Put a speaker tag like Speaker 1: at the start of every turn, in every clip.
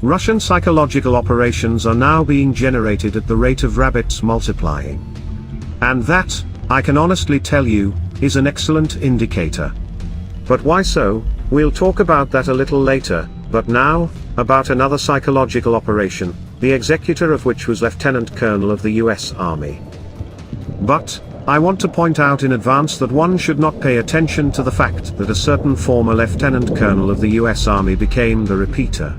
Speaker 1: Russian psychological operations are now being generated at the rate of rabbits multiplying. And that, I can honestly tell you, is an excellent indicator. But why so? We'll talk about that a little later, but now, about another psychological operation, the executor of which was Lieutenant Colonel of the US Army. But, I want to point out in advance that one should not pay attention to the fact that a certain former Lieutenant Colonel of the US Army became the repeater.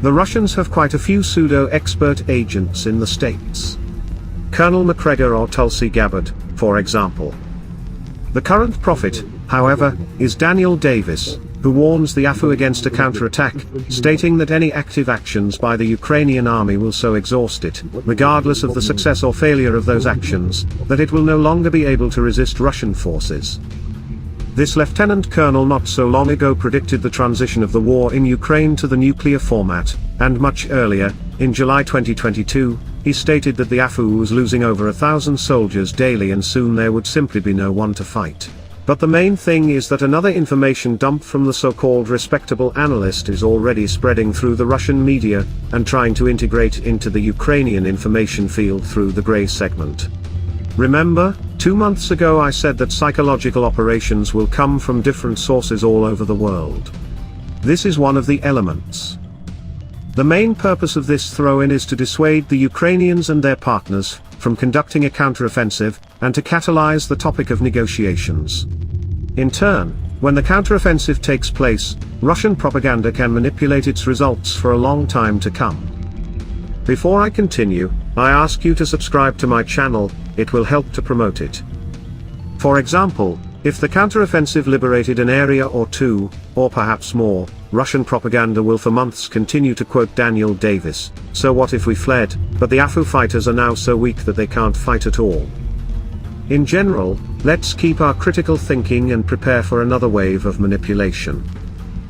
Speaker 1: The Russians have quite a few pseudo-expert agents in the States. Colonel MacGregor or Tulsi Gabbard, for example. The current prophet, however, is Daniel Davis, who warns the AFU against a counterattack, stating that any active actions by the Ukrainian army will so exhaust it, regardless of the success or failure of those actions, that it will no longer be able to resist Russian forces. This lieutenant colonel not so long ago predicted the transition of the war in Ukraine to the nuclear format, and much earlier, in July 2022, he stated that the AFU was losing over 1,000 soldiers daily and soon there would simply be no one to fight. But the main thing is that another information dump from the so-called respectable analyst is already spreading through the Russian media, and trying to integrate into the Ukrainian information field through the grey segment. Remember, 2 months ago I said that psychological operations will come from different sources all over the world. This is one of the elements. The main purpose of this throw-in is to dissuade the Ukrainians and their partners from conducting a counteroffensive, and to catalyze the topic of negotiations. In turn, when the counteroffensive takes place, Russian propaganda can manipulate its results for a long time to come. Before I continue, I ask you to subscribe to my channel, it will help to promote it. For example, if the counteroffensive liberated an area or two, or perhaps more, Russian propaganda will for months continue to quote Daniel Davis, so what if we fled, but the AFU fighters are now so weak that they can't fight at all. In general, let's keep our critical thinking and prepare for another wave of manipulation.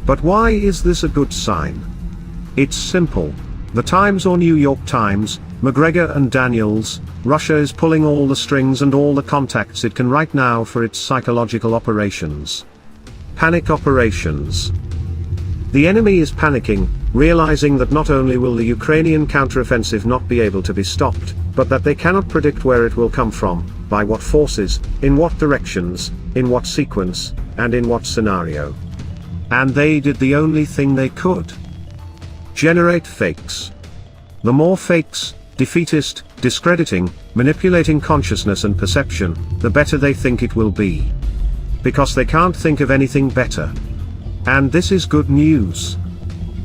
Speaker 1: But why is this a good sign? It's simple. The Times or New York Times, MacGregor and Daniels, Russia is pulling all the strings and all the contacts it can right now for its psychological operations. Panic operations. The enemy is panicking, realizing that not only will the Ukrainian counteroffensive not be able to be stopped, but that they cannot predict where it will come from, by what forces, in what directions, in what sequence, and in what scenario. And they did the only thing they could. Generate fakes. The more fakes, defeatist, discrediting, manipulating consciousness and perception, the better they think it will be. Because they can't think of anything better. And this is good news.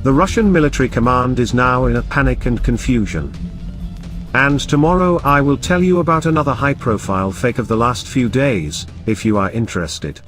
Speaker 1: The Russian military command is now in a panic and confusion. And tomorrow I will tell you about another high-profile fake of the last few days, if you are interested.